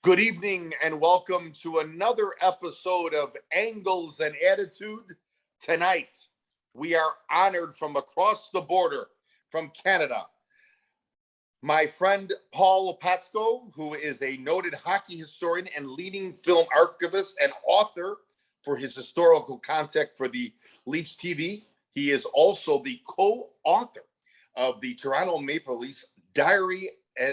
Good evening and welcome to another episode of Angles and Attitude. Tonight, we are honored from across the border from Canada. My friend Paul Patskou, who is a noted hockey historian and leading film archivist and author for his historical content for the Leafs TV. He is also the co-author of the Toronto Maple Leafs Diary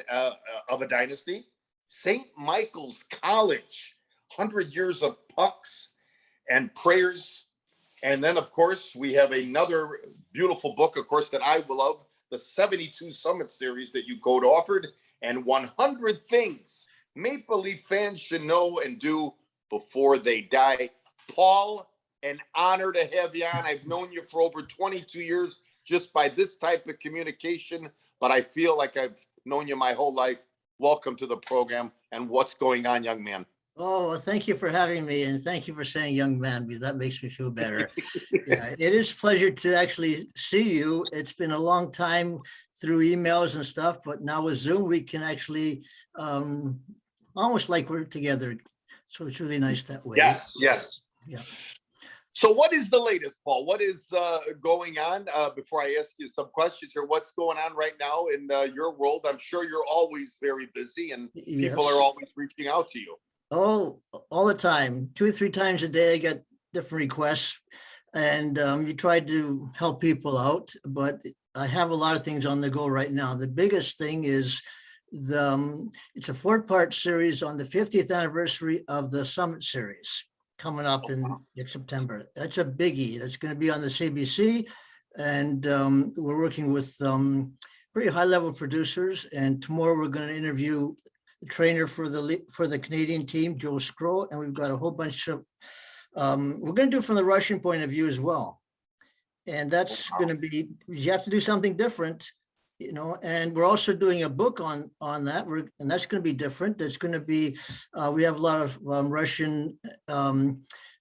of a Dynasty, St. Michael's College, 100 Years of Pucks and Prayers. And then, of course, we have another beautiful book, of course, that I love, the 72 Summit series that you co-authored, and 100 Things Maple Leaf fans should know and do before they die. Paul, an honor to have you on. I've known you for over 22 years just by this type of communication, but I feel like I've known you my whole life. Welcome to the program. And what's going on, young man? Oh, well, thank you for having me. And thank you for saying young man, because that makes me feel better. Yeah, it is a pleasure to actually see you. It's been a long time through emails and stuff, but now with Zoom, we can actually almost like we're together. So it's really nice that way. Yes. Yeah. So what is the latest, Paul? What is going on? Before I ask you some questions here, what's going on right now in your world? I'm sure you're always very busy and people are always reaching out to you. Oh, all the time. 2 or 3 times a day, I get different requests, and you try to help people out, but I have a lot of things on the go right now. The biggest thing is it's a 4-part series on the 50th anniversary of the Summit series coming up in next September. That's a biggie. That's going to be on the CBC, and we're working with pretty high-level producers. And tomorrow we're going to interview the trainer for the Canadian team, Joe Skro, and we've got a whole bunch of. We're going to do it from the Russian point of view as well, and that's going to be. You have to do something different, you know. And we're also doing a book on that, and that's going to be different. That's going to be. We have a lot of Russian,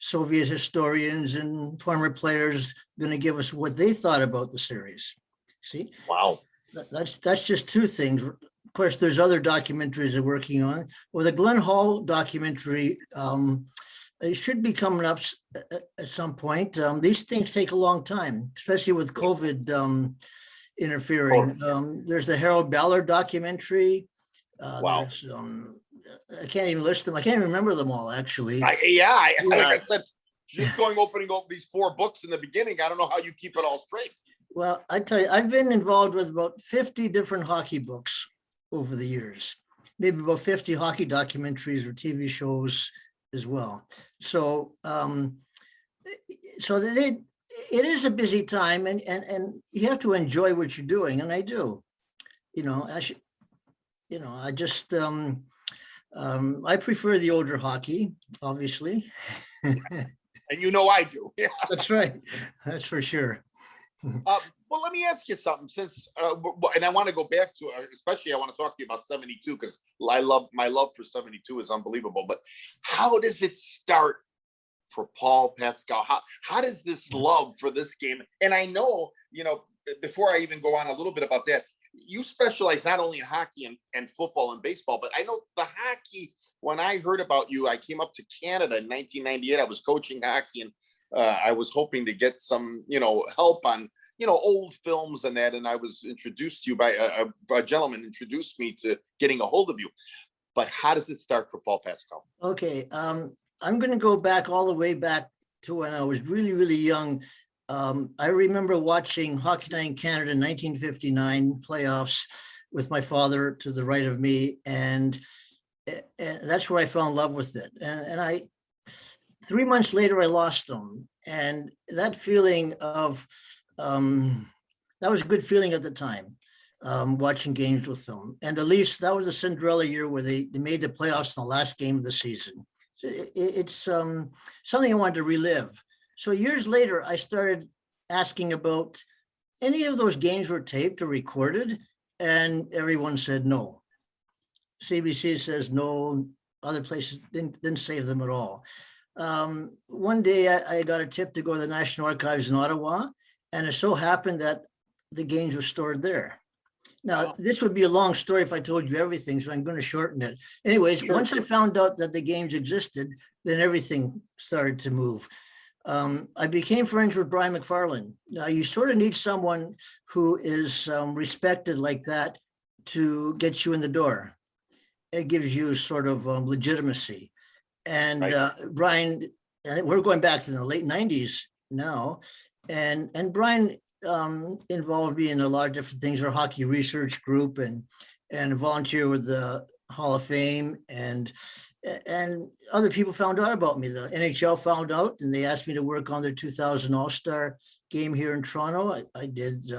Soviet historians and former players going to give us what they thought about the series. See? Wow. That's just 2 things. Of course, there's other documentaries they're working on. Well, the Glenn Hall documentary, it should be coming up at some point. These things take a long time, especially with COVID interfering. There's the Harold Ballard documentary. Wow. I can't even list them. I can't even remember them all, actually. Like I said, just opening up these 4 books in the beginning. I don't know how you keep it all straight. Well, I tell you, I've been involved with about 50 different hockey books over the years, maybe about 50 hockey documentaries or TV shows as well. So, it is a busy time, and you have to enjoy what you're doing, and I do. I just I prefer the older hockey, obviously. And I do. Yeah, that's right. That's for sure. Well, let me ask you something, since, and I want to go back to, especially I want to talk to you about 72, because my love for 72 is unbelievable. But how does it start for Paul Patskou? How does this love for this game? And I know, before I even go on a little bit about that, you specialize not only in hockey and football and baseball, but I know the hockey, when I heard about you, I came up to Canada in 1998. I was coaching hockey, and I was hoping to get some, help on, old films and that. And I was introduced to you by a gentleman introduced me to getting a hold of you. But how does it start for Paul Patskou? Okay. I'm going to go back all the way back to when I was really, really young. I remember watching Hockey Night in Canada in 1959 playoffs with my father to the right of me. And that's where I fell in love with it. And 3 months later, I lost them. And that feeling of, that was a good feeling at the time, watching games with them. And the Leafs, that was a Cinderella year where they made the playoffs in the last game of the season. So it's something I wanted to relive. So years later, I started asking about any of those games were taped or recorded, and everyone said no. CBC says no, other places didn't save them at all. One day I got a tip to go to the National Archives in Ottawa, and it so happened that the games were stored there. Now, Wow. this would be a long story if I told you everything, so I'm going to shorten it. Anyways, Sure, once I sure. found out that the games existed, then everything started to move. I became friends with Brian McFarlane. Now, you sort of need someone who is respected like that to get you in the door. It gives you sort of legitimacy. And Right. Brian, we're going back to the late 90s now, and Brian involved me in a lot of different things, our hockey research group, and volunteer with the Hall of Fame, and other people found out about me. The NHL found out, and they asked me to work on their 2000 All-Star game here in Toronto. I did.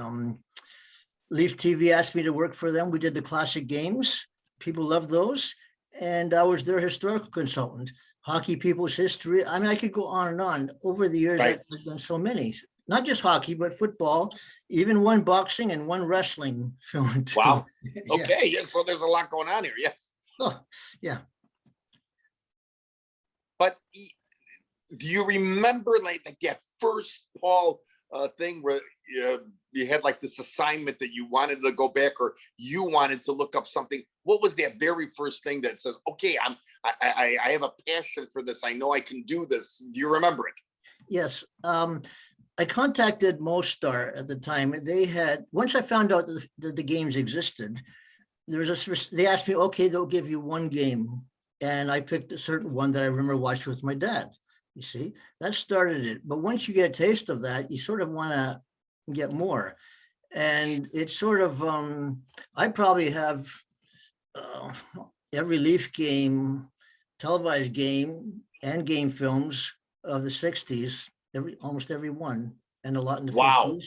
Leaf TV asked me to work for them. We did the classic games. People loved those. And I was their historical consultant, hockey people's history. I mean, I could go on and on. Over the years, Right. I've done so many, not just hockey, but football, even one boxing and one wrestling film too. Wow. Yeah. Okay. Yes. So there's a lot going on here. Yes. Oh, yeah. But do you remember like that first Paul thing where you had like this assignment that you wanted to go back, or you wanted to look up something? What was that very first thing that says, okay, I have a passion for this. I know I can do this. Do you remember it? Yes. I contacted Mostar at the time. They had, once I found out that the games existed, they asked me, okay, they'll give you one game. And I picked a certain one that I remember watching with my dad. You see, that started it. But once you get a taste of that, you sort of want to get more. And it's sort of, I probably have every Leaf game, televised game, and game films of the 60s, almost every one, and a lot in the Wow. 50s.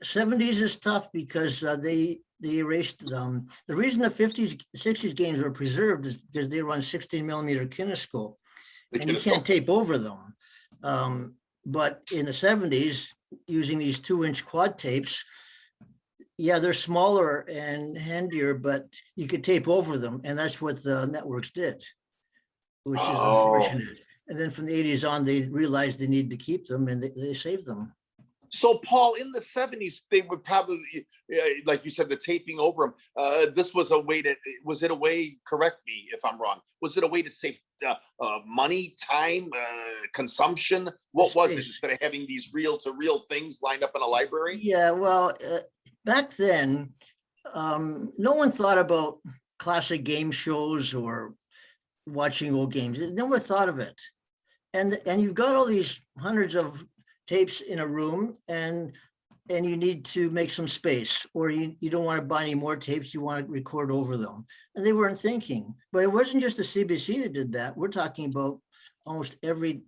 70s is tough because they erased them. The reason the 50s, 60s games were preserved is because they run 16mm kinescope, and you can't tape over them. But in the 70s, using these 2-inch quad tapes, yeah, they're smaller and handier, but you could tape over them, and that's what the networks did, which is unfortunate. And then from the 80s on, they realized they needed to keep them, and they saved them. So, Paul, in the 70s, they would probably, like you said, the taping over them. This was a way to, was it a way, correct me if I'm wrong, was it a way to save money, time, consumption? What was it, instead of having these reel-to-reel things lined up in a library? Yeah, well, back then, no one thought about classic game shows or watching old games. They never thought of it. And you've got all these hundreds of tapes in a room, and you need to make some space, or you don't want to buy any more tapes, you want to record over them. And they weren't thinking. But it wasn't just the CBC that did that. We're talking about almost every,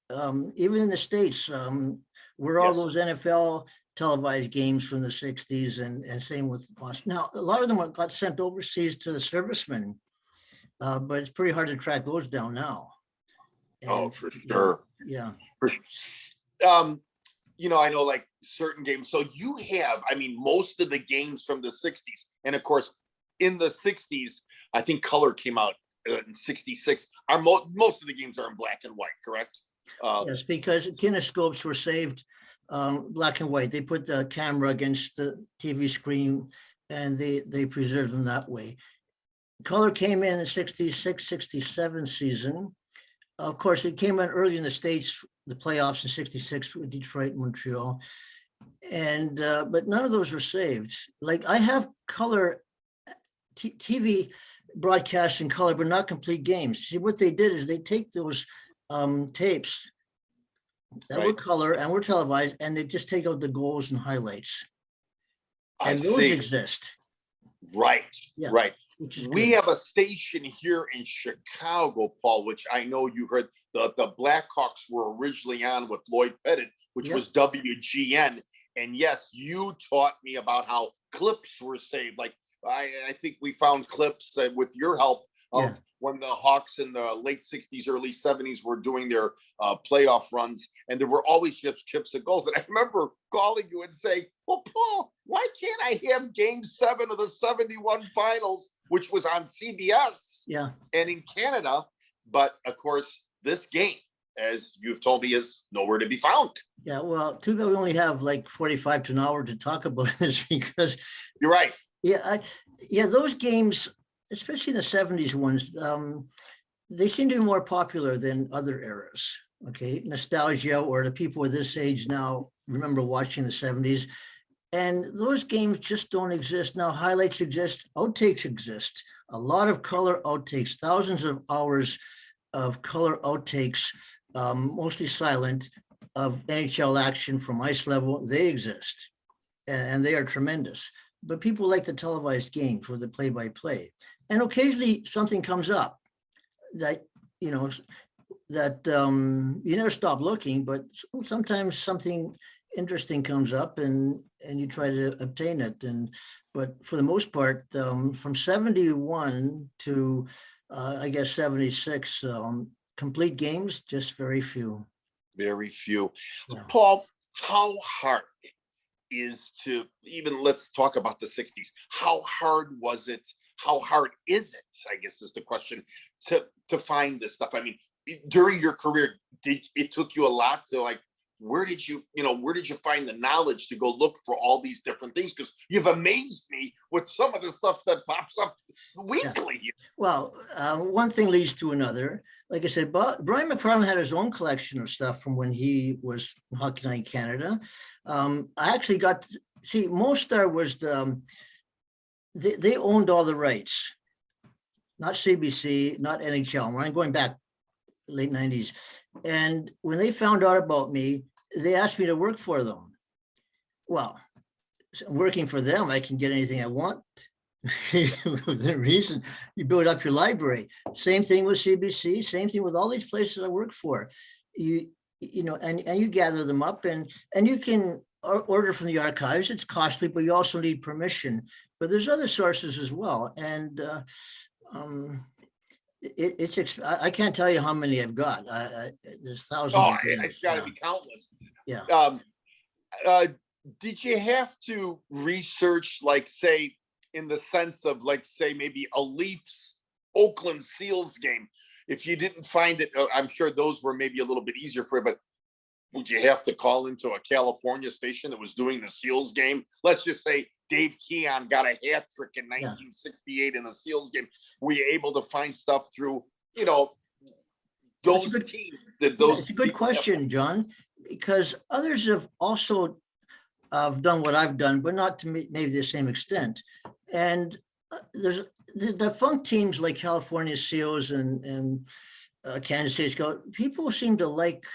even in the States, where all those NFL televised games from the 60s, and same with Boston. Now, a lot of them got sent overseas to the servicemen, but it's pretty hard to track those down now. And, for sure. Yeah. You know, I know like certain games. So you have, I mean, most of the games from the 60s. And of course, in the 60s, I think color came out in 66. Most of the games are in black and white, correct? Yes, because kinescopes were saved black and white. They put the camera against the TV screen, and they preserved them that way. Color came in the 66, 67 season. Of course, it came in early in the States, the playoffs in 66 with Detroit and Montreal. And, but none of those were saved. Like, I have color TV broadcasts in color, but not complete games. See, what they did is they take those tapes that were color and were televised, and they just take out the goals and highlights. And those exist. Right, yeah. Right. We have a station here in Chicago, Paul, which I know you heard. The Blackhawks were originally on with Lloyd Pettit, which was WGN. And yes, you taught me about how clips were saved. Like I think we found clips with your help of when the Hawks in the late 60s, early 70s were doing their playoff runs. And there were always chips and goals. And I remember calling you and saying, well, Paul, why can't I have game 7 of the 71 finals, which was on CBS and in Canada? But of course, this game, as you've told me, is nowhere to be found. Yeah, well, too bad we only have like 45 to an hour to talk about this, because you're right. Yeah, those games, especially the '70s ones, they seem to be more popular than other eras. Okay, nostalgia, or the people of this age now remember watching the '70s, and those games just don't exist now. Highlights exist, outtakes exist, a lot of color outtakes, thousands of hours of color outtakes, mostly silent, of NHL action from ice level. They exist, and they are tremendous. But people like the televised games or the play-by-play, and occasionally something comes up that you know that you never stop looking, but sometimes something interesting comes up, and you try to obtain it. And but for the most part, from '71 to I guess '76, complete games, just very few. Very few. Yeah. Paul, how hard is to even, let's talk about the '60s. How hard was it? How hard is it? I guess is the question, to find this stuff. I mean, during your career, did it took you a lot to, like, where did you, where did you find the knowledge to go look for all these different things? Because you've amazed me with some of the stuff that pops up weekly. Yeah. Well, one thing leads to another. Like I said, Brian McFarland had his own collection of stuff from when he was in Hockey Night Canada. I actually got to see Mostar was they owned all the rights, not CBC, not NHL. I'm going back late '90s. And when they found out about me, they asked me to work for them. Well, working for them, I can get anything I want. The reason you build up your library. Same thing with CBC, same thing with all these places I work for. And you gather them up, and you can order from the archives. It's costly, but you also need permission. But there's other sources as well. And I can't tell you how many I've got. There's thousands. Oh, it's got to be countless. Yeah. Did you have to research, like, say, in the sense of, like, say, maybe a Leafs Oakland Seals game? If you didn't find it, I'm sure those were maybe a little bit easier for you, but would you have to call into a California station that was doing the Seals game? Let's just say Dave Keon got a hat trick in 1968 in the Seals game. Were you able to find stuff through, those teams? It's a good question, John, because others have also done what I've done, but not to maybe the same extent. And there's the funk teams like California Seals and Kansas City Scout. People seem to like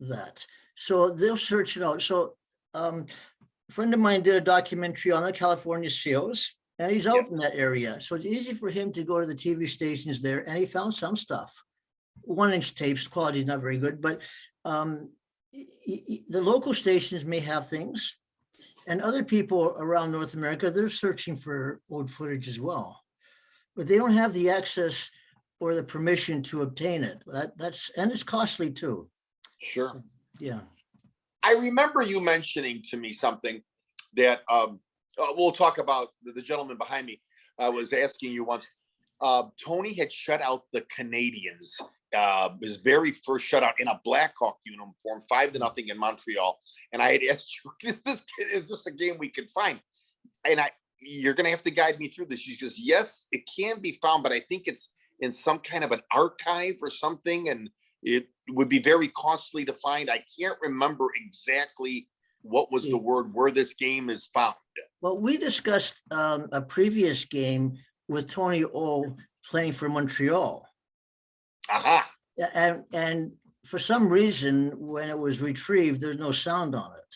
that, so they'll search it out. So a friend of mine did a documentary on the California Seals, and he's out in that area, so it's easy for him to go to the TV stations there, and he found some stuff. 1-inch tapes, quality is not very good, but the local stations may have things, and other people around North America, they're searching for old footage as well, but they don't have the access or the permission to obtain it. And it's costly too. Sure. Yeah. I remember you mentioning to me something that we'll talk about. The gentleman behind me was asking you once. Tony had shut out the Canadians, his very first shutout in a Blackhawk uniform, 5-0 in Montreal. And I had asked you, is this a game we could find? And you're going to have to guide me through this. She goes, yes, it can be found, but I think it's in some kind of an archive or something, and it would be very costly to find. I can't remember exactly what was the word where this game is found. Well, we discussed a previous game with Tony O playing for Montreal. Aha. And for some reason, when it was retrieved, there's no sound on it.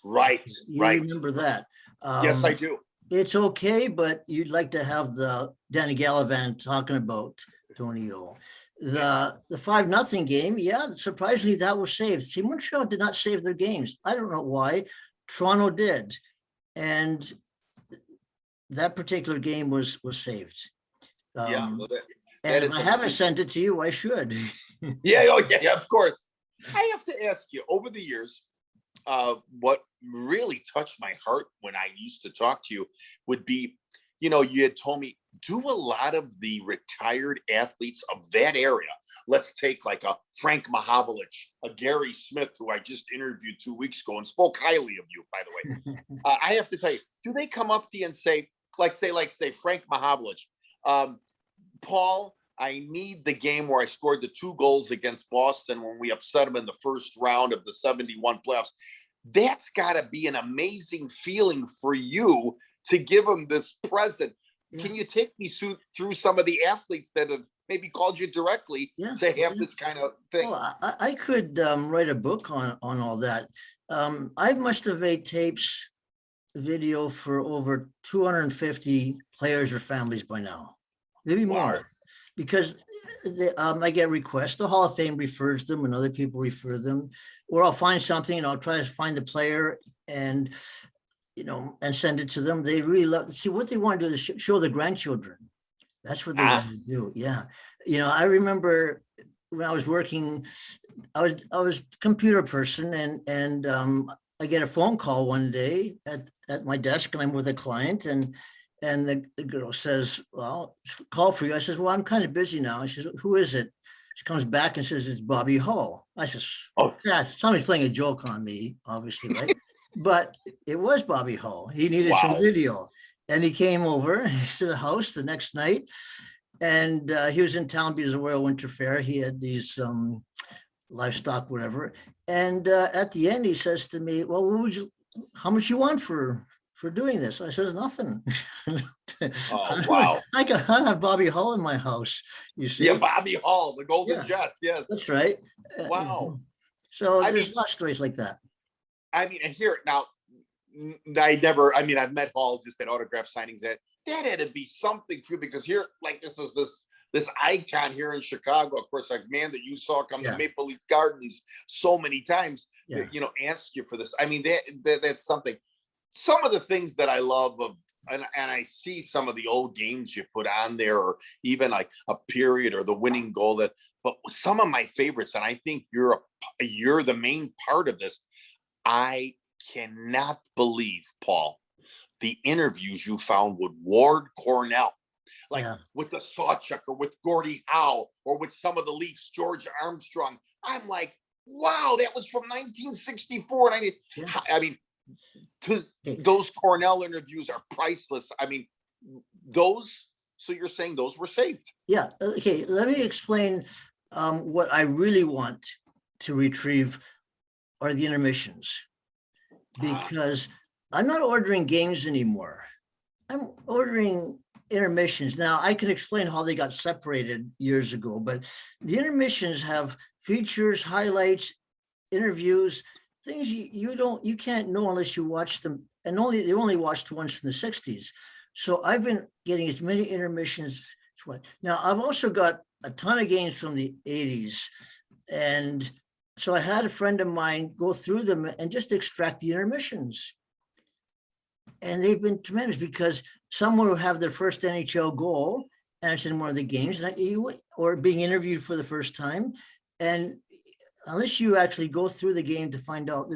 Right. You right. remember that? Yes, I do. It's okay, but you'd like to have the Danny Gallivan talking about Tony O. The 5-0 game, surprisingly that was saved. See, Montreal did not save their games. I don't know why. Toronto did, and that particular game was saved. And if I haven't sent it to you, I should. Yeah, of course. I have to ask you, over the years, what really touched my heart when I used to talk to you would be, you had told me, do a lot of the retired athletes of that area. Let's take like a Frank Mahavlich, a Gary Smith, who I just interviewed 2 weeks ago and spoke highly of you, by the way. I have to tell you, do they come up to you and say, say Frank Mahavlich. Paul, I need the game where I scored the 2 goals against Boston when we upset them in the first round of the 71 playoffs. That's got to be an amazing feeling for you to give them this present. Yeah. Can you take me through some of the athletes that have maybe called you directly to have this kind of thing? Well, I could write a book on all that. I must have made tapes, video for over 250 players or families by now, maybe more, because I get requests. The Hall of Fame refers them and other people refer them, or I'll find something and I'll try to find the player and, and send it to them. They really love, see what they want to do is show the grandchildren. That's what they want to do. Yeah. I remember when I was working, I was a computer person and I get a phone call one day at my desk and I'm with a client and the girl says, well, it's a call for you. I says, well, I'm kind of busy now. She says, who is it? She comes back and says, it's Bobby Hull. I says, oh yeah, somebody's playing a joke on me, obviously, right? But it was Bobby Hull. He needed some video. And he came over to the house the next night and he was in town because of the Royal Winter Fair. He had these livestock, whatever. And at the end, he says to me, well, how much you want for doing this? I says, nothing. Oh, wow. I have Bobby Hull in my house, you see. Yeah, Bobby Hull, the Golden Jet, yes. That's right. Wow. So there's a lot of stories like that. I mean, here, now, I've met Hall just at autograph signings. That had to be something for you because here, like this is this icon here in Chicago, of course, like man that you saw come to Maple Leaf Gardens so many times, asked you for this. I mean, that's something. Some of the things that I love and I see some of the old games you put on there, or even like a period or the winning goal but some of my favorites, and I think you're the main part of this. I cannot believe, Paul, the interviews you found with Ward Cornell, with the Sawchuck or with Gordie Howe or with some of the Leafs, George Armstrong. I'm like, wow, that was from 1964. And those Cornell interviews are priceless. I mean, so you're saying those were saved? Yeah. Okay. Let me explain what I really want to retrieve are the intermissions, because I'm not ordering games anymore. I'm ordering intermissions. Now I can explain how they got separated years ago, but the intermissions have features, highlights, interviews, things you can't know unless you watch them, and they only watched once in the 60s. So I've been getting as many intermissions. Now I've also got a ton of games from the 80s, and so I had a friend of mine go through them and just extract the intermissions. And they've been tremendous because someone will have their first NHL goal and it's in one of the games, or being interviewed for the first time. And unless you actually go through the game to find out,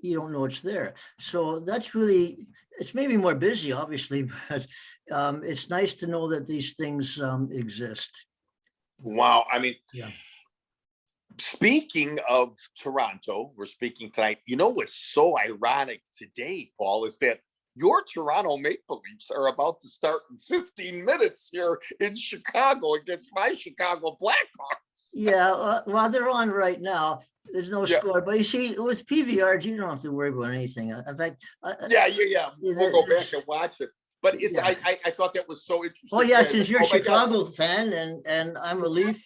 you don't know it's there. So that's really, it's maybe more busy, obviously, but it's nice to know that these things exist. Wow. I mean, speaking of Toronto, we're speaking tonight. You know what's so ironic today, Paul, is that your Toronto Maple Leafs are about to start in 15 minutes here in Chicago against my Chicago Blackhawks. Yeah, well, they're on right now. There's no score, but you see, with PVRs, you don't have to worry about anything. In fact, we'll go back and watch it. But it's I thought that was so interesting. Oh yeah, since you're a Chicago fan and I'm a Leaf.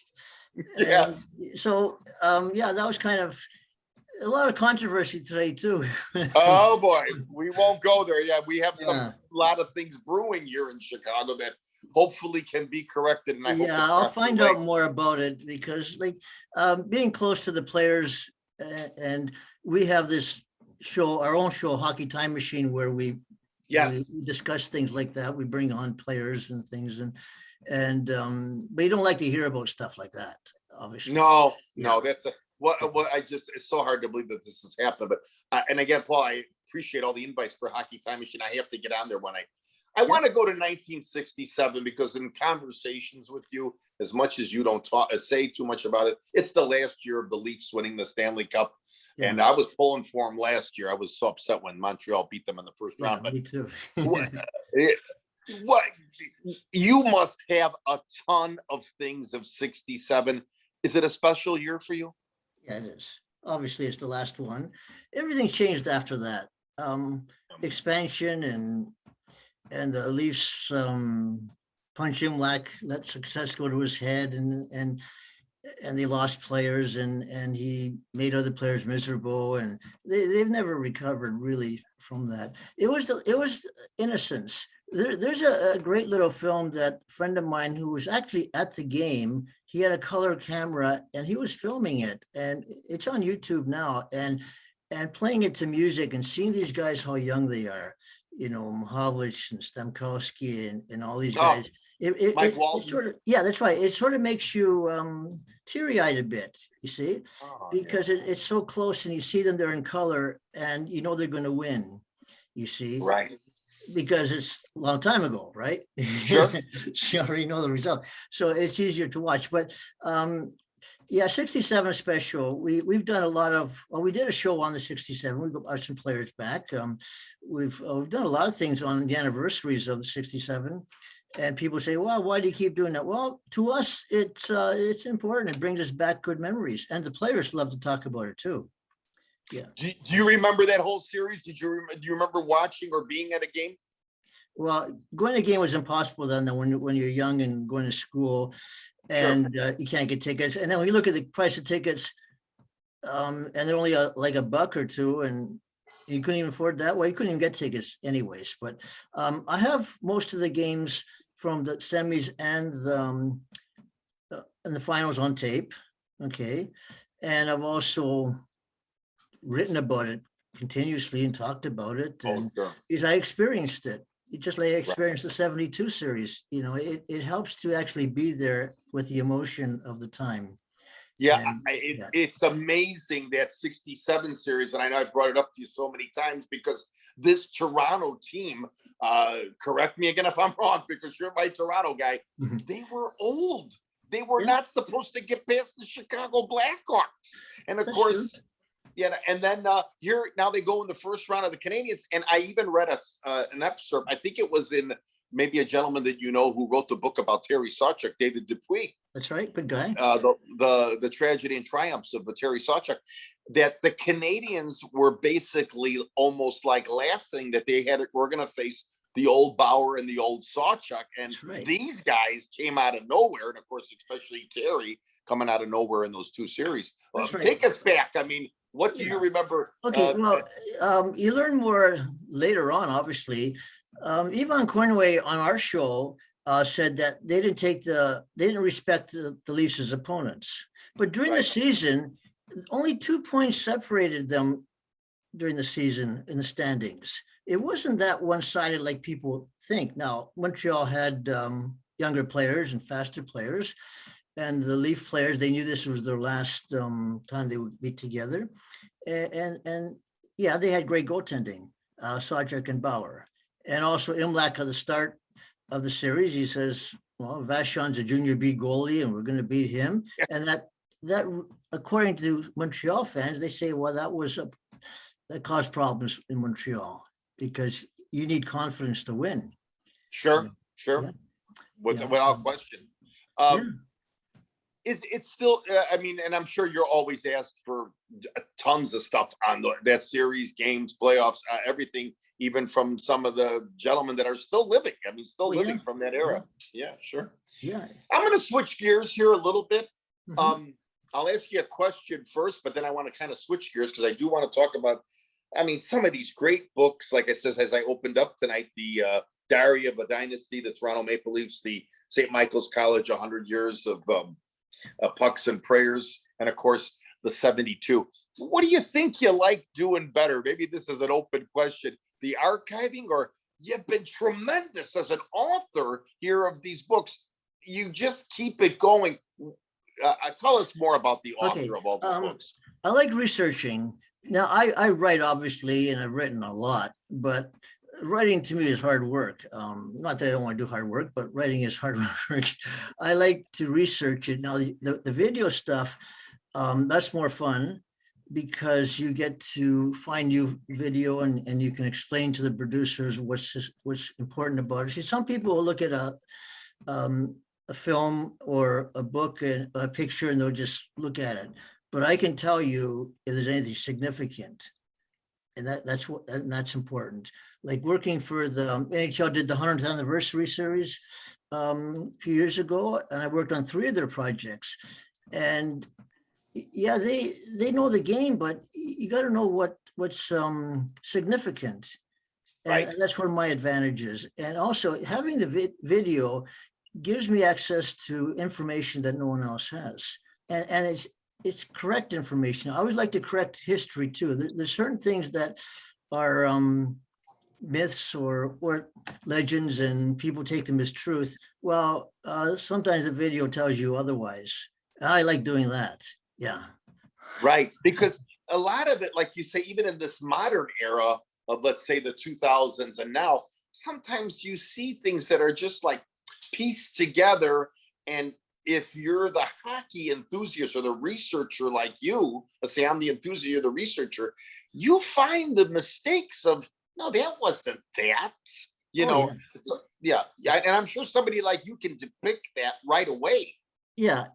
Yeah. So that was kind of a lot of controversy today too. Oh boy, we won't go there. Yeah, we have a lot of things brewing here in Chicago that hopefully can be corrected. And I'll find out more about it because being close to the players and we have this show, our own show, Hockey Time Machine, where we discuss things like that. We bring on players and things and but you don't like to hear about stuff like that, obviously. No, that's it's so hard to believe that this has happened. But and again, Paul, I appreciate all the invites for Hockey Time Machine. I have to get on there when I want to go to 1967 because in conversations with you, as much as you don't say too much about it, it's the last year of the Leafs winning the Stanley Cup. Yeah. And I was pulling for them last year. I was so upset when Montreal beat them in the first round. But me too. What you must have a ton of things of 67. Is it a special year for you? Yeah, it is. Obviously, it's the last one. Everything changed after that. Expansion and the Leafs punch him like let success go to his head, and they lost players, and he made other players miserable, and they've never recovered really from that. It was innocence. There's a great little film that a friend of mine who was actually at the game, he had a color camera and he was filming it, and it's on YouTube now, and playing it to music and seeing these guys, how young they are, Mahovlich and Stamkowski and all these guys. Mike It Walton. sort of, yeah, that's right. It sort of makes you teary-eyed a bit, you see, because it's so close, and you see them there in color, and they're going to win, you see. Right. Because it's a long time ago, right? Sure. You already know the result. So it's easier to watch. But yeah, 67 special. We've done a lot of, we did a show on the 67. We got some players back. We've done a lot of things on the anniversaries of the 67. And people say, well, why do you keep doing that? Well, to us, it's important. It brings us back good memories. And the players love to talk about it too. Yeah. Do you remember that whole series? Do you remember watching or being at a game? Well, going to a game was impossible then when you're young and going to school, and you can't get tickets. And then when you look at the price of tickets, and they're only like $1 or $2, and you couldn't even afford that. Well, you couldn't even get tickets anyways. But I have most of the games from the semis and the finals on tape. Okay, and I've also written about it continuously and talked about it, and because I experienced it. Just like I experienced the 72 series, it helps to actually be there with the emotion of the time. Yeah, it's amazing, that 67 series, and I know I brought it up to you so many times, because this Toronto team, correct me again if I'm wrong, because you're my Toronto guy, they were old. They were not supposed to get past the Chicago Blackhawks. And of course, true. Yeah, and then here now they go in the first round of the Canadiens, and I even read an episode. I think it was in maybe a gentleman that who wrote the book about Terry Sawchuk, David Dupuis. That's right, good guy. The tragedy and triumphs of Terry Sawchuk. That the Canadiens were basically almost like laughing that were going to face the old Bauer and the old Sawchuk, and these guys came out of nowhere, and of course, especially Terry coming out of nowhere in those two series. Take us back. I mean. What do you remember? Okay, you learn more later on, obviously. Yvonne Cornway on our show said that they didn't respect the Leafs as opponents. But during the season, only 2 points separated them during the season in the standings. It wasn't that one-sided like people think. Now, Montreal had younger players and faster players. And the Leaf players, they knew this was their last time they would be together. And yeah, they had great goaltending, Sawchuk and Bauer. And also Imlach at the start of the series, he says, well, Vachon's a junior B goalie and we're going to beat him. And that according to Montreal fans, they say, well, that caused problems in Montreal because you need confidence to win. Sure. Yeah. Without question. It's still, I mean, and I'm sure you're always asked for tons of stuff on that series, games, playoffs, everything, even from some of the gentlemen that are still living. I mean, living from that era. Yeah, sure. Yeah. I'm going to switch gears here a little bit. I'll ask you a question first, but then I want to kind of switch gears because I do want to talk about, some of these great books, like I said, as I opened up tonight, the Diary of a Dynasty, the Toronto Maple Leafs, the St. Michael's College, 100 years of pucks and prayers, and of course the 72. What do you think you like doing better? Maybe this is an open question, the archiving, or you've been tremendous as an author here of these books. You just keep it going. Tell us more about the author of all the books. I like researching. Now I write, obviously, and I've written a lot, but writing to me is hard work. Not that I don't want to do hard work, but writing is hard work. I like to research it. Now, the video stuff, that's more fun, because you get to find new video and you can explain to the producers what's important about it. See, some people will look at a film or a book and a picture and they'll just look at it. But I can tell you if there's anything significant. And that's important. Like working for the NHL did the 100th anniversary series a few years ago, and I worked on 3 of their projects. And yeah, they know the game, but you got to know what's significant. Right. And that's where my advantage is. And also having the video gives me access to information that no one else has. And it's correct information. I always like to correct history too. There's certain things that are myths or legends and people take them as truth. Well, sometimes the video tells you otherwise. I like doing that. Yeah. Right. Because a lot of it, like you say, even in this modern era of, let's say, the 2000s and now, sometimes you see things that are just like pieced together. And if you're the hockey enthusiast or the researcher like you, let's say I'm the enthusiast or the researcher, you find the mistakes of, no, that wasn't that, you know. Yeah. So, yeah. And I'm sure somebody like you can depict that right away. Yeah.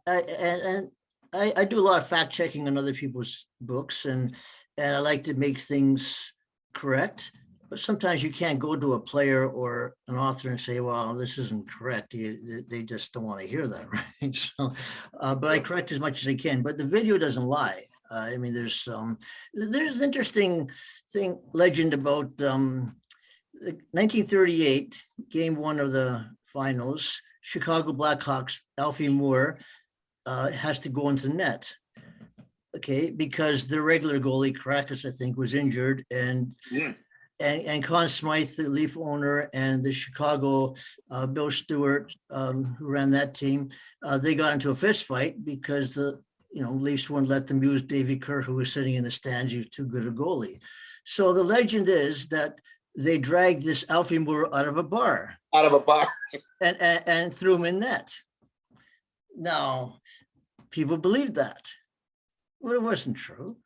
I do a lot of fact checking on other people's books and I like to make things correct. But sometimes you can't go to a player or an author and say, well, this isn't correct. They just don't want to hear that, right? So, but I correct as much as I can. But the video doesn't lie. I mean, there's an interesting legend about 1938, game 1 of the finals, Chicago Blackhawks, Alfie Moore has to go into net. Okay, because their regular goalie, Krakis, I think, was injured, and Conn Smythe, the Leaf owner, and the Chicago Bill Stewart, who ran that team, they got into a fist fight because the Leafs wouldn't let them use Davy Kerr, who was sitting in the stands. He was too good a goalie. So the legend is that they dragged this Alfie Moore out of a bar. And threw him in net. Now, people believed that. Well, it wasn't true.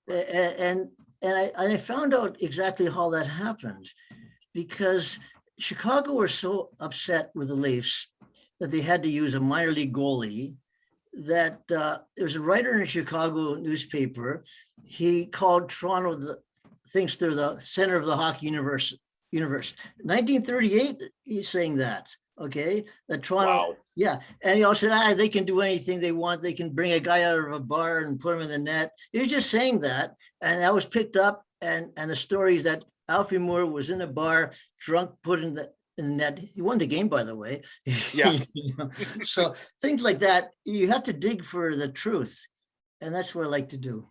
And I found out exactly how that happened because Chicago were so upset with the Leafs that they had to use a minor league goalie. That there was a writer in a Chicago newspaper. He called Toronto thinks they're the center of the hockey universe. 1938, he's saying that. Okay, that Toronto. Wow. Yeah, and he also said, they can do anything they want. They can bring a guy out of a bar and put him in the net. He was just saying that, and that was picked up. And the story is that Alfie Moore was in a bar, drunk, put in the net. He won the game, by the way. Yeah. So things like that, you have to dig for the truth, and that's what I like to do.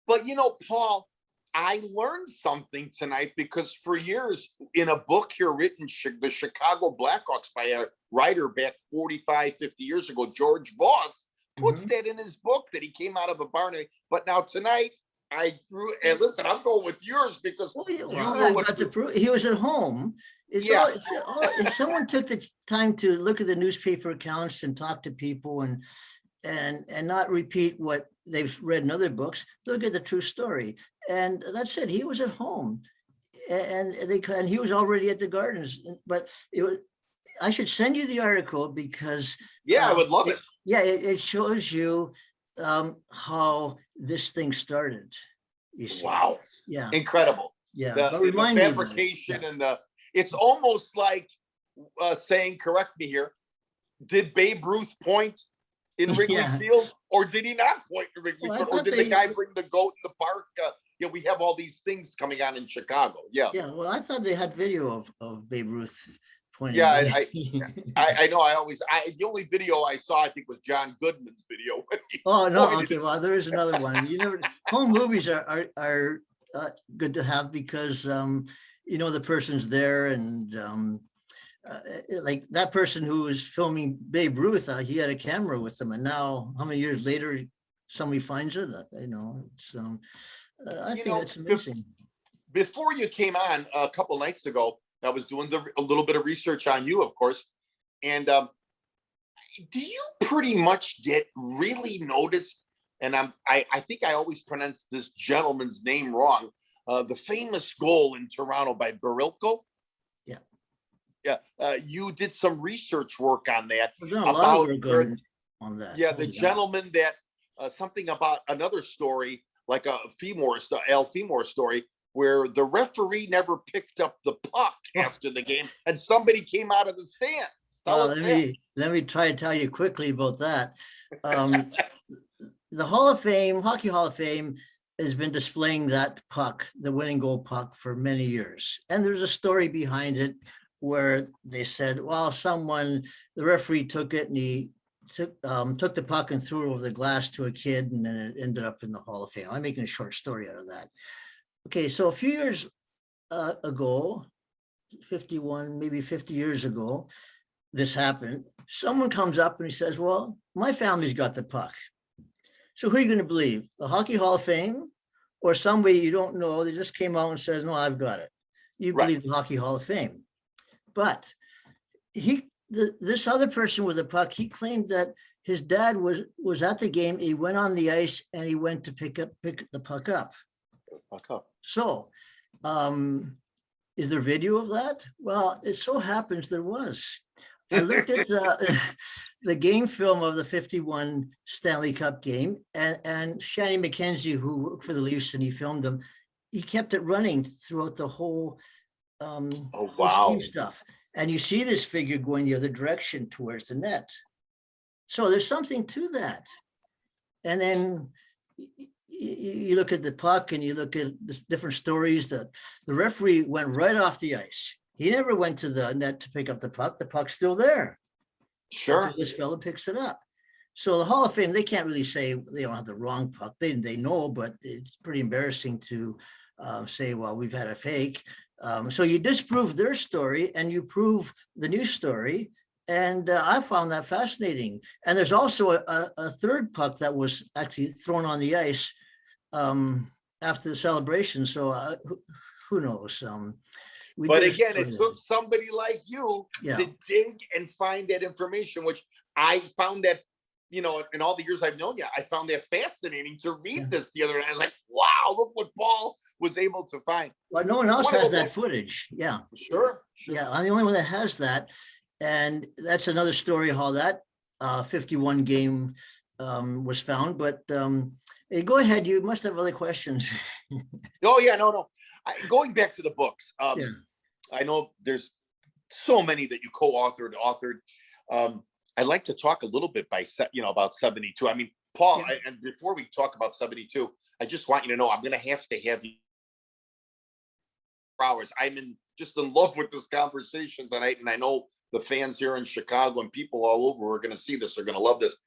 But Paul, I learned something tonight because for years in a book here written, The Chicago Blackhawks, by a writer back 45, 50 years ago, George Voss, puts that in his book that he came out of a bar. But now tonight, I drew, and listen, I'm going with yours because he was at home. If someone took the time to look at the newspaper accounts and talk to people and not repeat what they've read in other books, they'll get the true story. And that's it. He was at home, and he was already at the Gardens. But I should send you the article because I would love it. Yeah, it shows you how this thing started. You see. Wow. Yeah. Incredible. Yeah. The fabrication and it's almost like saying, correct me here, did Babe Ruth point in Wrigley Field, or did he not point in Wrigley Field, or did the guy bring the goat in the park? We have all these things coming on in Chicago. Yeah. Yeah. Well, I thought they had video of Babe Ruth pointing. Yeah, I know. The only video I saw, I think, was John Goodman's video. Oh no! Okay, well, there is another one. Home movies are good to have because the person's there and. Like that person who was filming Babe Ruth, he had a camera with him, and now how many years later somebody finds it? It's I think that's amazing. Before you came on a couple nights ago, I was doing a little bit of research on you, of course, and do you pretty much get really noticed and I think I always pronounce this gentleman's name wrong. The famous goal in Toronto by Barilko. Yeah. Yeah. You did some research work on that. We've done a lot of work on that. Yeah, the gentleman that something about another story, like a Al Femore story, where the referee never picked up the puck after the game, and somebody came out of the stands. Well, let me try to tell you quickly about that. The Hall of Fame, Hockey Hall of Fame, has been displaying that puck, the winning goal puck, for many years. And there's a story behind it where they said, well, the referee took it and he took the puck and threw it over the glass to a kid, and then it ended up in the Hall of Fame. I'm making a short story out of that. Okay, so a few years ago, 51, maybe 50 years ago, this happened. Someone comes up and he says, well, my family's got the puck. So who are you going to believe? The Hockey Hall of Fame or somebody you don't know that just came out and says, no, I've got it? You believe the Hockey Hall of Fame. But this other person with the puck, he claimed that his dad was at the game. He went on the ice and he went to pick the puck up. So is there video of that? Well, it so happens there was. I looked at the game film of the 51 Stanley Cup game, and Shanny McKenzie, who worked for the Leafs, and he filmed them. He kept it running throughout the whole stuff. And you see this figure going the other direction towards the net. So there's something to that. And then you look at the puck and you look at the different stories that the referee went right off the ice. He never went to the net to pick up the puck. The puck's still there. Sure. This fella picks it up. So the Hall of Fame, they can't really say they don't have the wrong puck. They know, but it's pretty embarrassing to say, well, we've had a fake. So you disprove their story and you prove the new story. And I found that fascinating. And there's also a third puck that was actually thrown on the ice after the celebration. So who knows? But again, it took somebody like you to dig and find that information, which I found that, in all the years I've known you, I found that fascinating to read this the other night. I was like, wow, look what Paul was able to find. Well, no one else has that footage. Yeah. Sure. Yeah, I'm the only one that has that. And that's another story how that 51 game was found. But hey, go ahead. You must have other questions. Oh, yeah, no. Going back to the books, I know there's so many that you co-authored, I'd like to talk a little bit about 72. I mean, Paul, and before we talk about 72, I just want you to know I'm going to have you hours. I'm just in love with this conversation tonight, and I know the fans here in Chicago and people all over are going to see this, are going to love this.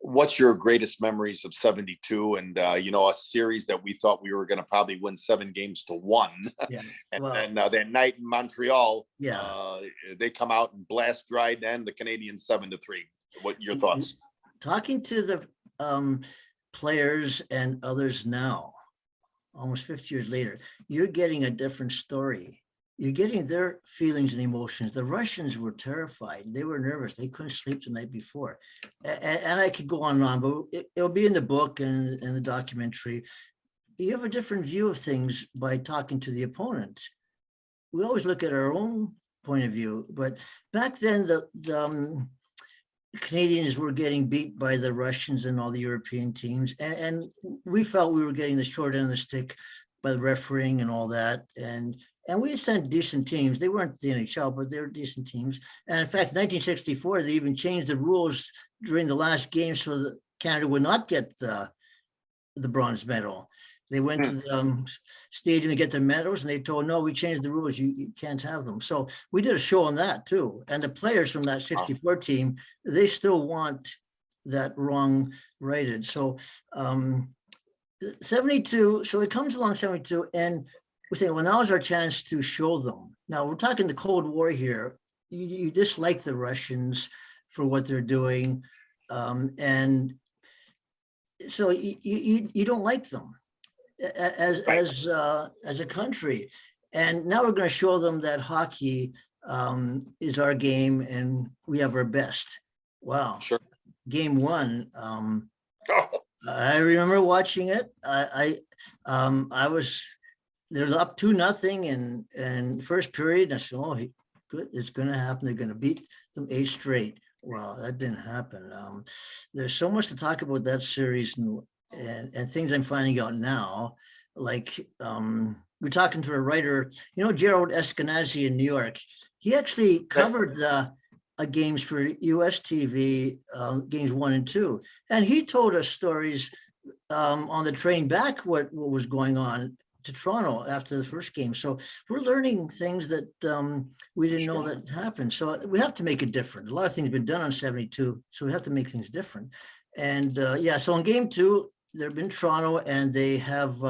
What's your greatest memories of 72? And, a series that we thought we were going to probably win 7-1. Yeah. And then that night in Montreal, yeah, they come out and blast Dryden and the Canadians 7-3. What your thoughts? Talking to the players and others now, almost 50 years later, you're getting a different story. You're getting their feelings and emotions. The Russians were terrified. They were nervous. They couldn't sleep the night before. And I could go on and on, but it'll be in the book and the documentary. You have a different view of things by talking to the opponent. We always look at our own point of view, but back then the Canadians were getting beat by the Russians and all the European teams. And we felt we were getting the short end of the stick by the refereeing and all that. And we sent decent teams. They weren't the NHL, but they were decent teams. And in fact, 1964, they even changed the rules during the last game so that Canada would not get the bronze medal. They went to the stadium to get their medals, and they told, no, we changed the rules. You can't have them. So we did a show on that too. And the players from that 64 team, they still want that wrong righted. So 72, so it comes along 72, and we think, well, now's our chance to show them. Now we're talking the Cold War here. You dislike the Russians for what they're doing. And so you don't like them as a country. And now we're going to show them that hockey is our game and we have our best. Wow. Sure. Game one. I remember watching it. I was they're up 2-0 in first period. And I said, "Oh, good, it's going to happen. They're going to beat them 8 straight." Well, that didn't happen. There's so much to talk about that series and things I'm finding out now. Like we're talking to a writer, Gerald Eskenazi in New York. He actually covered the games for US TV, games 1 and 2. And he told us stories on the train back, what was going on to Toronto after the first game. So we're learning things that we didn't know that happened. So we have to make it different. A lot of things have been done on 72, so we have to make things different. And so in game 2, they've been Toronto, and they have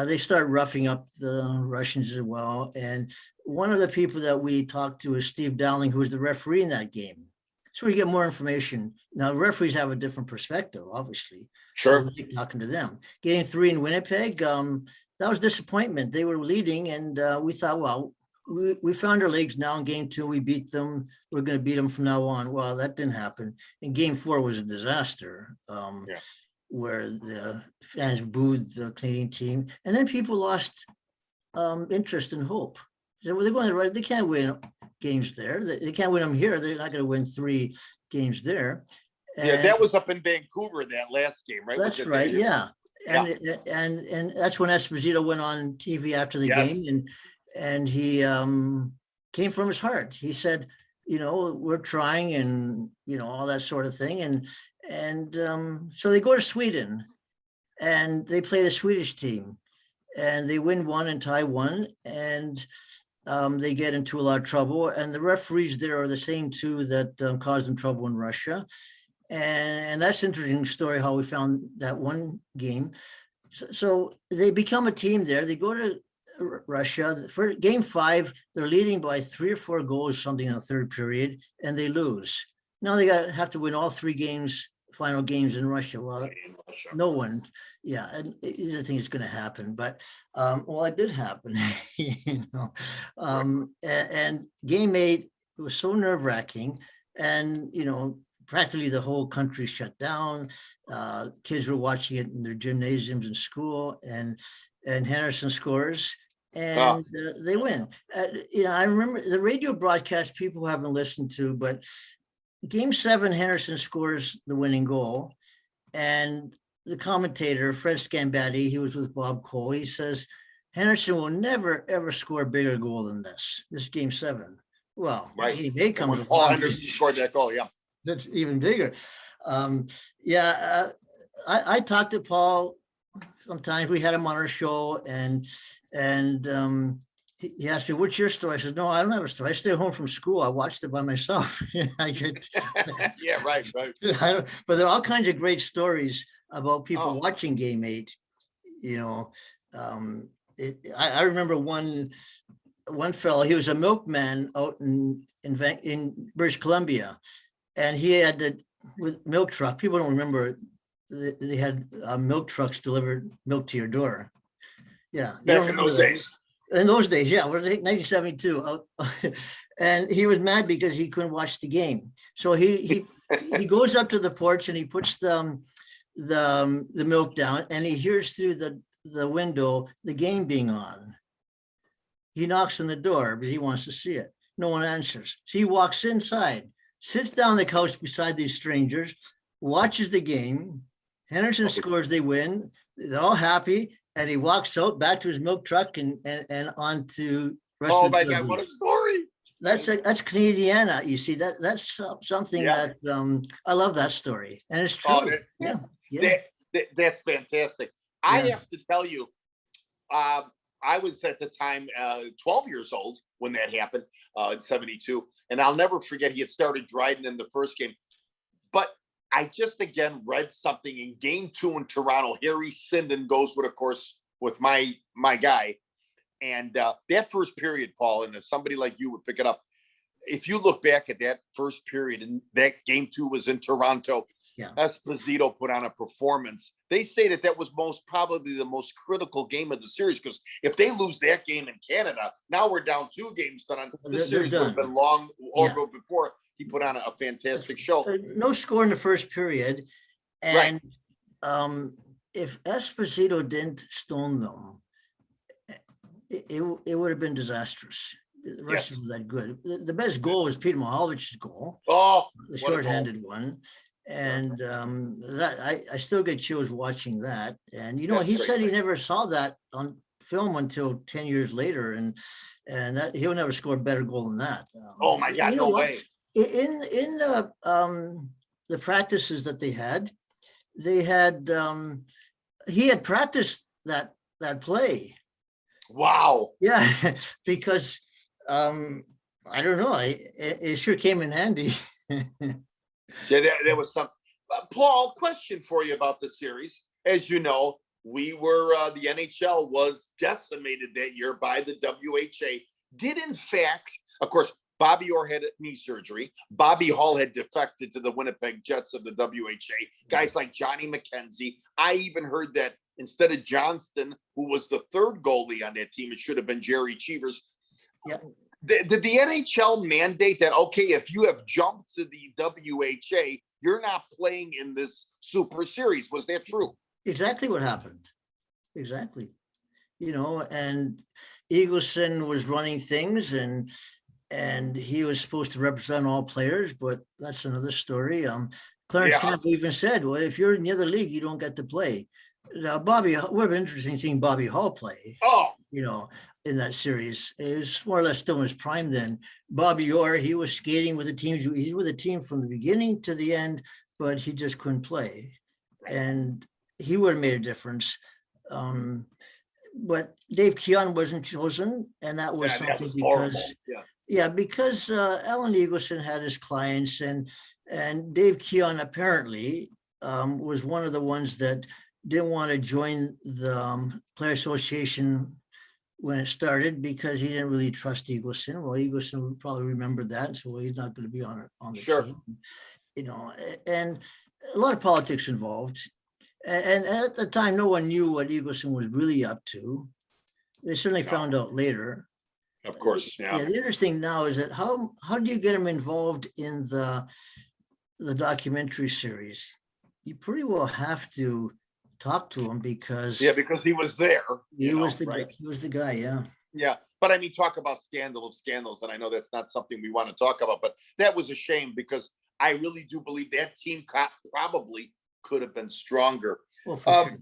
they start roughing up the Russians as well. And one of the people that we talked to is Steve Dowling, who was the referee in that game. So we get more information. Now, referees have a different perspective, obviously. Sure. So we keep talking to them. Game 3 in Winnipeg, that was disappointment. They were leading, and we thought, well, we found our legs now in game 2. We beat them. We're going to beat them from now on. Well, that didn't happen. And game 4 was a disaster. Where the fans booed the Canadian team, and then people lost interest and hope. So they're going right. They can't win games there. They can't win them here. They're not going to win 3 games there. And that was up in Vancouver, that last game, right? That's right. Yeah. And that's when Esposito went on TV after the game, and he came from his heart. He said, we're trying, and all that sort of thing. And so they go to Sweden, and they play the Swedish team, and they win 1 and tie 1, and they get into a lot of trouble. And the referees there are the same 2 that caused them trouble in Russia. And that's an interesting story, how we found that one game. So they become a team there. They go to Russia. For game 5, they're leading by 3 or 4 goals, something in the third period, and they lose. Now they have to win all 3 games, final games in Russia. Well, no one, I didn't think it's going to happen, but it did happen. And game 8 was so nerve-wracking, and practically the whole country shut down. Kids were watching it in their gymnasiums in school, and Henderson scores. And they win. I remember the radio broadcast people haven't listened to, but game 7, Henderson scores the winning goal. And the commentator, Fred Scambatti, he was with Bob Cole, he says, Henderson will never, ever score a bigger goal than this game 7. Well, right. Game 8 comes along. Paul Henderson scored that goal, That's even bigger. I talked to Paul sometimes. We had him on our show, and he asked me, "What's your story?" I said, "No, I don't have a story. I stay home from school. I watched it by myself." Right. But there are all kinds of great stories about people watching Game 8. I remember one fellow. He was a milkman out in British Columbia, and he had with milk truck. People don't remember they had milk trucks delivered milk to your door. Yeah, back in those days. In those days, 1972. And he was mad because he couldn't watch the game. So he goes up to the porch and he puts the milk down, and he hears through the window the game being on. He knocks on the door because he wants to see it. No one answers. So he walks inside, sits down on the couch beside these strangers, watches the game. Henderson scores, they win. They're all happy. And he walks out back to his milk truck and on to. Oh my God! What a story! That's Canadiana. You see that's something that I love that story, and it's true. That's fantastic. I have to tell you, I was at the time 12 years old when that happened in 72, and I'll never forget. He had started Dryden in the first game, but I just again read something in game 2 in Toronto. Harry Sinden goes with, of course, with my guy. And that first period, Paul, and as somebody like you would pick it up, if you look back at that first period, and that game 2 was in Toronto, Esposito put on a performance. They say that was probably the most critical game of the series, because if they lose that game in Canada, now we're down 2 games done. This series would have been long over before. He put on a fantastic show. No score in the first period. And if Esposito didn't stone them, it would have been disastrous. The rest Yes. was that good. The best goal was Peter Mahalovich's goal, Oh, the what a goal. shorthanded one. And that I still get chills watching that. And That's he great. said he never saw that on film until 10 years later, and that he'll never score a better goal than that. Oh my God, no way. In the practices that they had he had practiced that play. Wow. Yeah, because I don't know, it sure came in handy. Yeah, there was some. Paul, question for you about the series. As you know, we were the NHL was decimated that year by the WHA. Did in fact, of course, Bobby Orr had knee surgery. Bobby Hall had defected to the Winnipeg Jets of the WHA. Guys like Johnny McKenzie. I even heard that instead of Johnston, who was the third goalie on that team, it should have been Jerry Cheevers. Yeah. Did the NHL mandate that, okay, if you have jumped to the WHA, you're not playing in this Super Series? Was that true? Exactly what happened. Exactly. And Eagleson was running things, and he was supposed to represent all players, but that's another story. Clarence Campbell even said, well, if you're in the other league, you don't get to play. Now, Bobby, it would have been interesting seeing Bobby Hall play. Oh, in that series. It was more or less still in his prime then. Bobby Orr, he was skating with the team. He was with the team from the beginning to the end, but he just couldn't play. And he would have made a difference. But Dave Keon wasn't chosen, and that was something because because Alan Eagleson had his clients, and Dave Keon apparently was one of the ones that didn't want to join the Player Association when it started because he didn't really trust Eagleson. Well, Eagleson would probably remember that, so he's not going to be on the team. And a lot of politics involved. And at the time, no one knew what Eagleson was really up to. They certainly found out later. Of course, yeah. The interesting now is that how do you get him involved in the documentary series? You pretty well have to talk to him because he was there. He was the guy. Yeah. But I mean, talk about scandal of scandals. And I know that's not something we want to talk about, but that was a shame because I really do believe that team probably could have been stronger. Well, sure.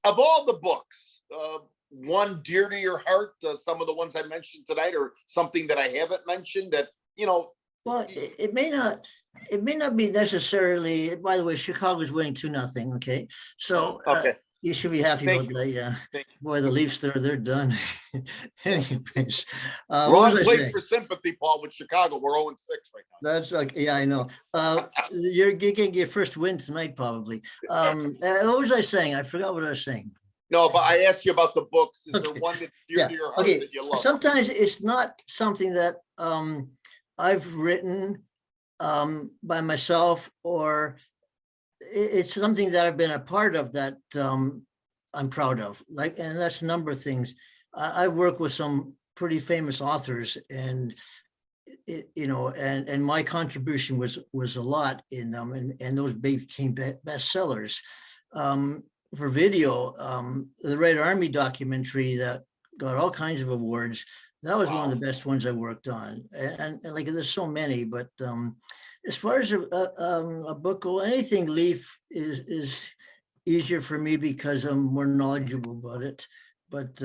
Of all the books, one dear to your heart, some of the ones I mentioned tonight, or something that I haven't mentioned that, Well, it may not be necessarily. By the way, Chicago's winning 2-0. Okay, so you should be happy about that. Yeah, boy, the Leafs they're done. Anyways, wrong place for sympathy, Paul. With Chicago, we're 0-6 right now. That's I know. You're getting your first win tonight, probably. What was I saying? I forgot what I was saying. No, but I asked you about the books. Is there one that's dear to your heart that you love? Sometimes it's not something that I've written by myself, or it's something that I've been a part of that I'm proud of. And that's a number of things. I work with some pretty famous authors, and and my contribution was a lot in them, and those became bestsellers. For video, the Red Army documentary that got all kinds of awards. That was one of the best ones I worked on, and like there's so many. But as far as a book or anything, Leaf is easier for me because I'm more knowledgeable about it. But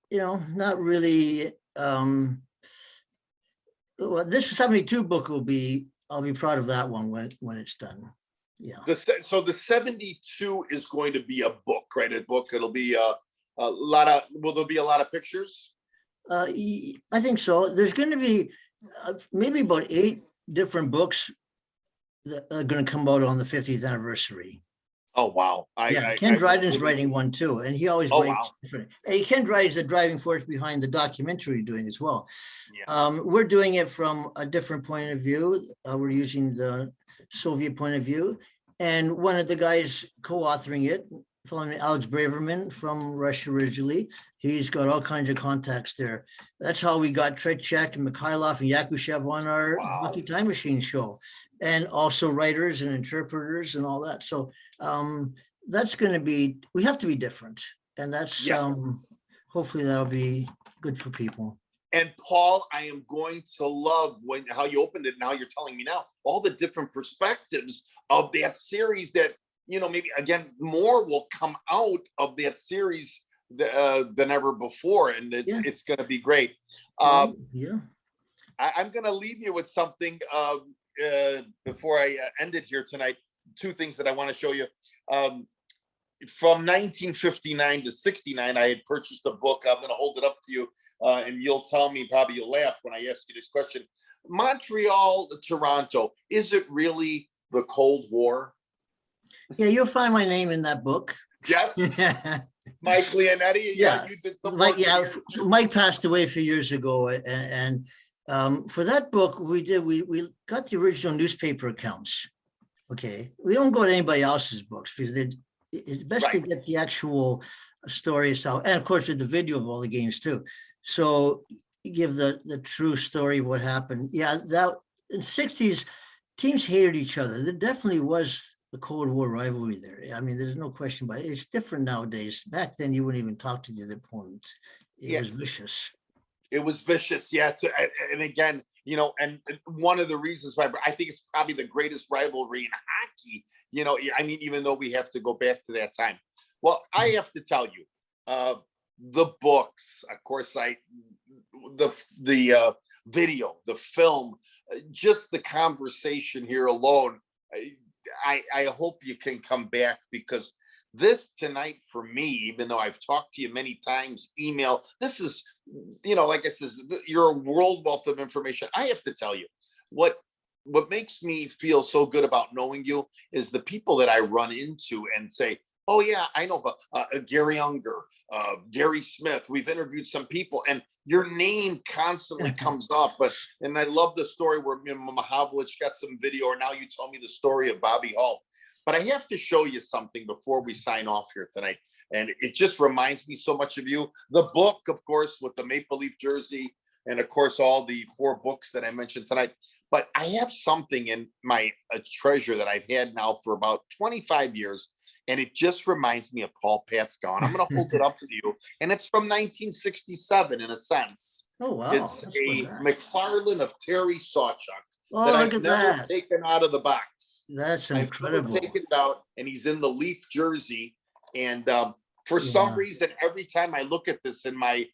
not really. Well, this 72 book I'll be proud of that one when it's done. Yeah. So the 72 is going to be a book, right? A book. It'll be a lot of. Will there be a lot of pictures? I think so. There's going to be maybe about 8 different books that are going to come out on the 50th anniversary. Oh wow! Ken Dryden's writing one too, and he always writes different. Hey, Ken Dryden's the driving force behind the documentary you're doing as well. Yeah. We're doing it from a different point of view. We're using the Soviet point of view, and one of the guys co-authoring it fellow named Alex Braverman from Russia originally. He's got all kinds of contacts there. That's how we got Tretiak and Mikhailov and Yakushev on our Hockey Time Machine show, and also writers and interpreters and all that. So that's going to be, we have to be different. And that's, hopefully that'll be good for people. And Paul, I am going to love how you opened it. Now you're telling me now all the different perspectives of that series that, maybe again, more will come out of that series than ever before. And it's going to be great. I'm going to leave you with something before I end it here tonight. Two things that I want to show you. From 1959 to 69, I had purchased a book. I'm going to hold it up to you. And you'll tell me, probably you'll laugh when I ask you this question. Montreal, Toronto, is it really the Cold War? Yeah, you'll find my name in that book. Yes. Mike Leonetti. Yeah, you did some Mike, Mike passed away a few years ago. And for that book, we got the original newspaper accounts. Okay. We don't go to anybody else's books because it's best to get the actual story itself. And of course, with the video of all the games too. So give the true story of what happened. Yeah, that in the 60s, teams hated each other. There definitely was the Cold War rivalry there. I mean, there's no question about it. It's different nowadays. Back then, you wouldn't even talk to the other opponent. It was vicious. It was vicious, yeah. And again, and one of the reasons why I think it's probably the greatest rivalry in hockey, I mean, even though we have to go back to that time. Well, I have to tell you, the books, of course, the video, the film, just the conversation here alone. I hope you can come back, because this tonight for me, even though I've talked to you many times, email, this is, like I said, you're a world wealth of information. I have to tell you, what makes me feel so good about knowing you is the people that I run into and say, oh yeah, I know about Gary Unger, Gary Smith. We've interviewed some people, and your name constantly comes up. And I love the story where Mahavlich got some video, or now you told me the story of Bobby Hall. But I have to show you something before we sign off here tonight. And it just reminds me so much of you. The book, of course, with the Maple Leaf jersey, and of course, all the 4 books that I mentioned tonight. But I have something in my treasure that I've had now for about 25 years. And it just reminds me of Paul Patskou. And I'm going to hold it up to you. And it's from 1967, in a sense. Oh, wow. It's a McFarlane of Terry Sawchuk that I've never taken out of the box. That's incredible. I've taken it out, and he's in the Leaf jersey. And for some reason, every time I look at this in my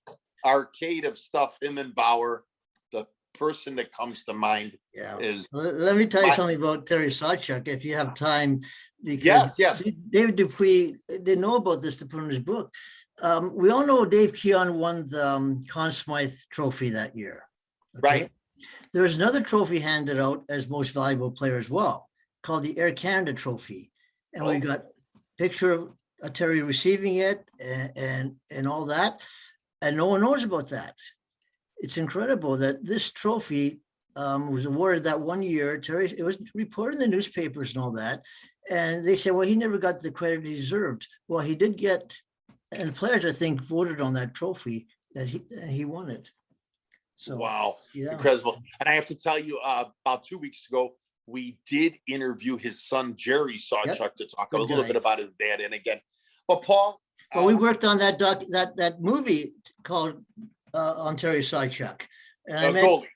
arcade of stuff, him and Bauer, the person that comes to mind is. Let me tell you something about Terry Sawchuk, if you have time. Because yes. David Dupuis didn't know about this to put in his book. We all know Dave Keon won the Conn Smythe Trophy that year. Okay? Right. There was another trophy handed out as most valuable player as well, called the Air Canada Trophy. And we got a picture of Terry receiving it and all that. And no one knows about that. It's incredible that this trophy was awarded that one year. Terry, it was reported in the newspapers and all that. And they said, well, he never got the credit he deserved. Well, he did get, and the players, I think, voted on that trophy that he won it. So wow, incredible. And I have to tell you, about 2 weeks ago, we did interview his son, Jerry Sawchuk, to talk a little bit about his dad. And again, but Paul. Well, we worked on that movie called on Terry Sawchuk. And I met, Goldie.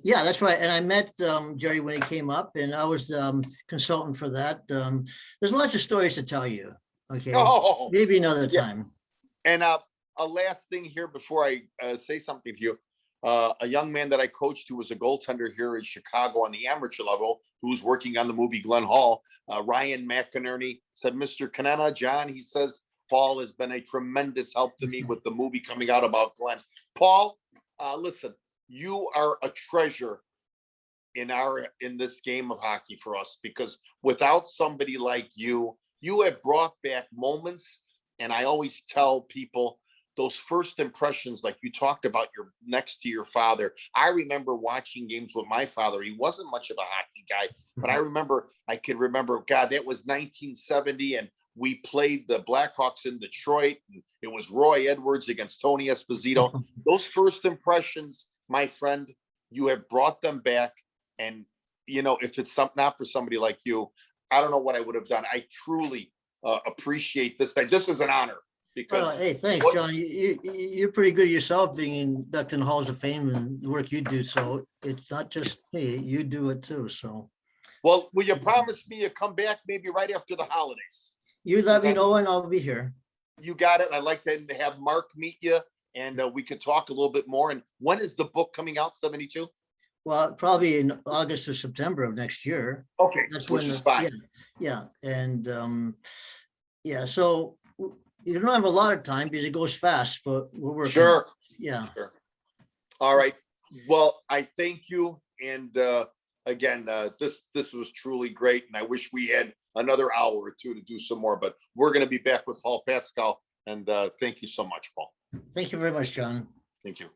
Yeah, that's right. And I met Jerry when he came up, and I was consultant for that. There's lots of stories to tell you. Okay, maybe another time. And a last thing here before I say something to you. A young man that I coached who was a goaltender here in Chicago on the amateur level, who's working on the movie Glenn Hall, Ryan McInerney, said, Mr. Conenna, John, he says, Paul has been a tremendous help to me with the movie coming out about Glenn. Paul, listen, you are a treasure in this game of hockey for us, because without somebody like you have brought back moments. And I always tell people, those first impressions, like you talked about, you're next to your father. I remember watching games with my father. He wasn't much of a hockey guy, but I could remember, God, that was 1970. And we played the Blackhawks in Detroit. And it was Roy Edwards against Tony Esposito. Those first impressions, my friend, you have brought them back. And, you know, if it's not for somebody like you, I don't know what I would have done. I truly appreciate this thing. This is an honor because Hey, thanks, John. You're pretty good yourself being inducted in Halls of Fame and the work you do. So it's not just me, you do it too. So. Well, will you promise me you come back maybe right after the holidays? You let me know and I'll be here. You got it. I'd like to have Mark meet you and we could talk a little bit more. And when is the book coming out, 72? Well, probably in August or September of next year. Okay, That's which when is fine. Yeah. And yeah, so you don't have a lot of time because it goes fast, but we're working. Sure. Yeah. Sure. All right. Well, I thank you. And again, this was truly great. And I wish we had another hour or two to do some more, but we're going to be back with Paul Patskou. And thank you so much, Paul. Thank you very much, John. Thank you.